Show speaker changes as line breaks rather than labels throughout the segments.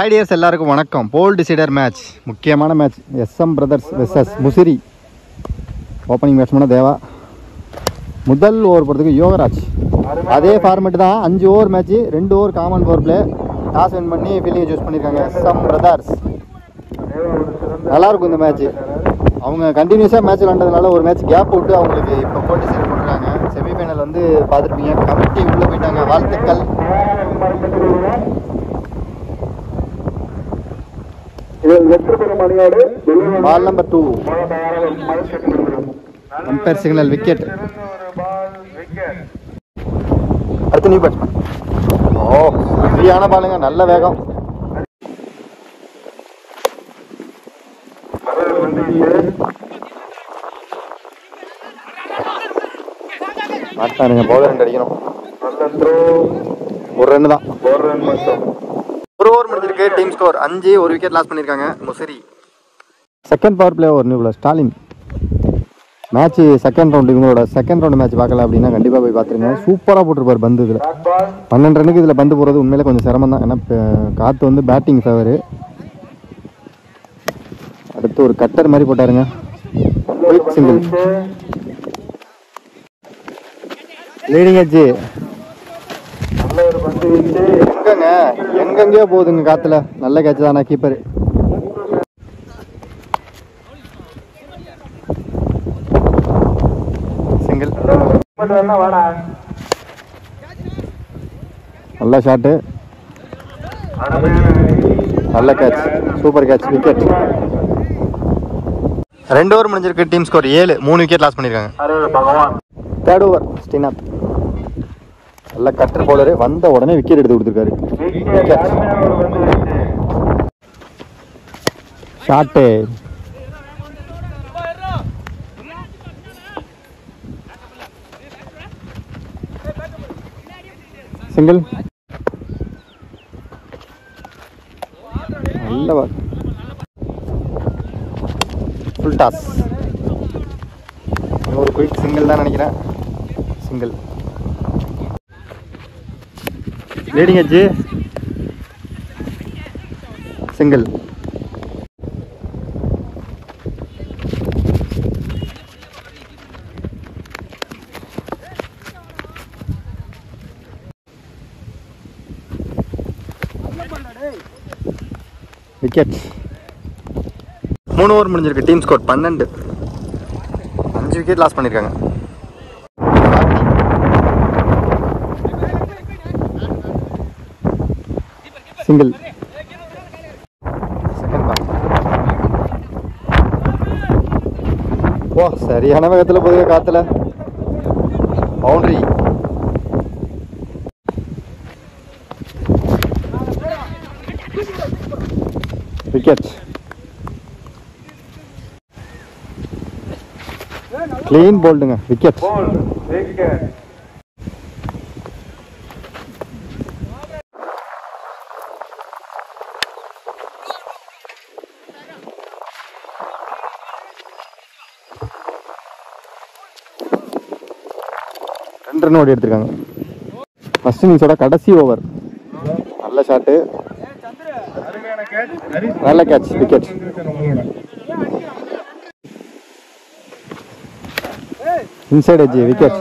Hi dears, எல்லாருக்கும் வணக்கம். போல் டிசைடர் மேட்ச், முக்கியமான மேட்ச். SM brothers versus Musiri. Opening பேட்ஸ்மேனாக தேவா, முதல் ஓவர் போகிறதுக்கு யோகராஜ். அதே ஃபார்மேட் தான், 5 over match, 2 over common power play. Toss win பண்ணி ஃபீல்டிங் சூஸ் பண்ணியிருக்காங்க SM பிரதர்ஸ். நல்லாயிருக்கும் இந்த மேட்ச்சு. அவங்க கண்டினியூஸாக மேட்ச் விளாண்டதுனால ஒரு மேட்ச் கேப் விட்டு அவங்களுக்கு இப்போ போல் டிசைட் பண்ணுறாங்க. செமிஃபைனல் வந்து பார்த்துருப்பீங்க, கமிட்டி உள்ளே போயிட்டாங்க. வாழ்த்துக்கள். Ball number 2, umpire signal, wicket. அடுத்து நியூ பேட்ஸ்மேன். ஃப்ரீயான பாலுங்க, நல்ல வேகம். மாட்டாருங்க, பவுலர் 2 அடிக்கணும். ஒரு ரன் தான், ஒரு ஓவர் முடிஞ்சிருக்கு. டீம் ஸ்கோர் 5, ஒரு விக்கெட் லாஸ் பண்ணியிருக்காங்க Musiri. Second power play over Neville Stalin. Match second round, இவங்களோட செகண்ட் ரவுண்டு மேட்ச் பார்க்கல அப்படின்னா கண்டிப்பாக போய் பார்த்துருங்க. சூப்பராக போட்டிருப்பார் பந்து. இதில் 12 ரன்னுக்கு இதில் பந்து போகிறது உண்மையிலே கொஞ்சம் சிரமம் தான். ஏன்னா காற்று வந்து பேட்டிங் ஃபேவரு. அடுத்து ஒரு கட்டர் மாதிரி போட்டாருங்க, குயிக் சிங்கிள். லீடிங் எட்ஜ் எங்கங்க, எங்கெங்கயோ போகுதுங்க காத்துல. நல்ல கேட்ச் தானா கீப்பர். சிங்கிள், நல்ல ஷாட்டு, நல்ல catch, super catch, wicket. 2 over முடிஞ்சிருக்கு. டீம் ஸ்கோர் 7, 3 விக்கெட் லாஸ் பண்ணியிருக்காங்க. தேர்ட் ஓவர் ஸ்ரீநாத், நல்ல கட்டர் பவுலரு, வந்த உடனே விக்கெட் எடுத்து கொடுத்துருக்காரு. ஷாட்டு, சிங்கிள், நல்ல பால், ஃபுல் டாஸ். ஒரு குயிக் சிங்கிள் தான் நினைக்கிறேன். Single, leading edge, single. Wicket. 3 over முடிஞ்சிருக்கு. டீம் ஸ்கோர் 12, 5 விக்கெட் லாஸ் பண்ணியிருக்காங்க. Single, second ball. ஓ, சரியான வேகத்தில் போகுது காத்துல. பவுண்டரி. விக்கெட். கிளீன் போல்டுங்க, விக்கெட். ரன் ஓடி எடுத்திருக்காங்க. ஃபர்ஸ்ட் இன்னிங்ஸோட கடைசி ஓவர். நல்ல ஷாட்டு, நல்ல catch, wicket. Inside edge, wicket.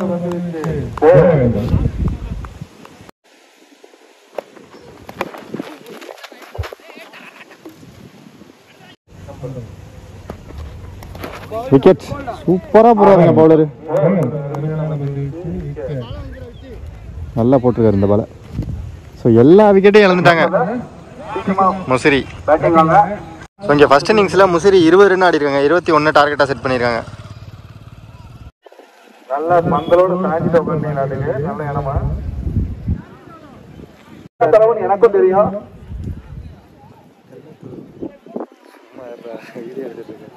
Wicket. சூப்பரா போறாருங்க பவுலரு, நல்லா போட்டிருக்காரு இந்த பால. ஸோ எல்லா விக்கெட்டையும் இழந்துட்டாங்க முசிறி. ஸோ இங்கே ஃபர்ஸ்ட் இன்னிங்ஸில் முசிறி 20 ரன் ஆடி இருக்காங்க. 21 டார்கெட்டாக செட் பண்ணியிருக்காங்க. நல்ல பந்தலோடு நல்ல இனமா எனக்கும் தெரியும்.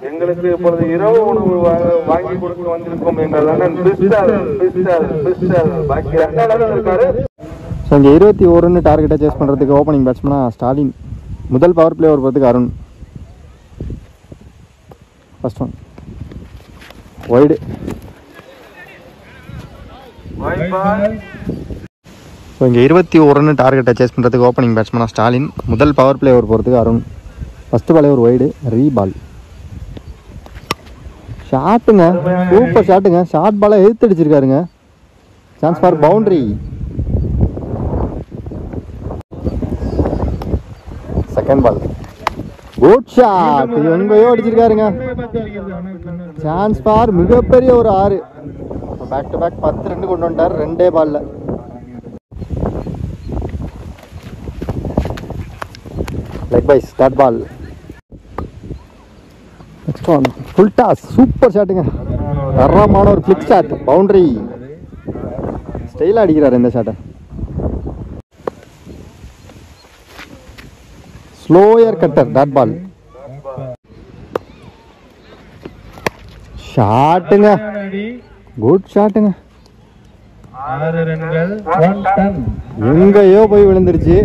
எங்களுக்கு இப்பொழுது இரவு உணவு வாங்கி கொடுக்க வந்திருக்கோம் எங்கள் அண்ணன் பாக்கி 2 இருக்காரு. ஸோ இங்கே 21 ரன் டார்கெட்டை சேஸ் பண்ணுறதுக்கு ஓப்பனிங் பேட்ஸ்மேனாக ஸ்டாலின். முதல் பவர் பிளே ஓவர் போகிறதுக்கு Arun. First one wide. So இங்கே 21 ரன் டார்கெட்டை சேஸ் பண்ணுறதுக்கு ஓப்பனிங் பேட்ஸ்மேனாக ஸ்டாலின். முதல் பவர் பிளே ஓவர் போகிறதுக்கு அருண். ஃபஸ்ட்டு பாலே ஒரு வைடு, ரீபால். ஷாட்டுங்க, சூப்பர் ஷாட்டுங்க. ஷார்ட் பாலை எதிர்த்து அடிச்சிருக்காருங்க. Chance for boundary. Second ball, good shot. எங்கேயோ அடிச்சிருக்காருங்க. சான்ஸ் ஃபார் மிகப்பெரிய ஒரு 6. பேக் டு பேக் 10 ரன் கொண்டு வந்துட்டார் 2 பால்ல. Leg bye start ball. Next one, full toss. Super ஷாட்டுங்க, தரமான ஒரு ஃபிளிக் ஷாட், பவுண்டரி. ஸ்டைலாக அடிக்கிறார் இந்த ஷாட்டை. Slower cutter, dot ball. ஷாட்டுங்க, குட் ஷாட்டுங்க. எங்கேயோ போய் விழுந்துருச்சு.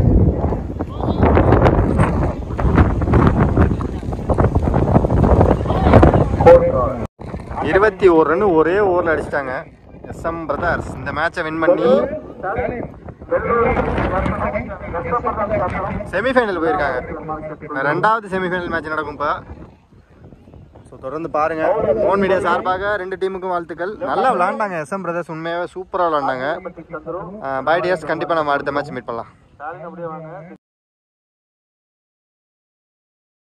இருபத்தி 1 ரன் ஒரே ஓவரில் அடிச்சிட்டாங்க எஸ்எம் பிரதர்ஸ். இந்த மேட்சை வின் பண்ணி செமிஃபைனல் போயிருக்காங்க. ரெண்டாவது செமிஃபைனல் மேட்ச் நடக்கும் இப்போ. ஸோ தொடர்ந்து பாருங்கள். மோன் மீடியா சார்பாக 2 டீமுக்கும் வாழ்த்துக்கள். நல்லா விளாண்டாங்க எஸ்எம் பிரதர்ஸ், உண்மையாகவே சூப்பராக விளாண்டாங்க. பை டியர்ஸ், கண்டிப்பாக நம்ம அடுத்த மேட்ச் மீட் பண்ணலாம்.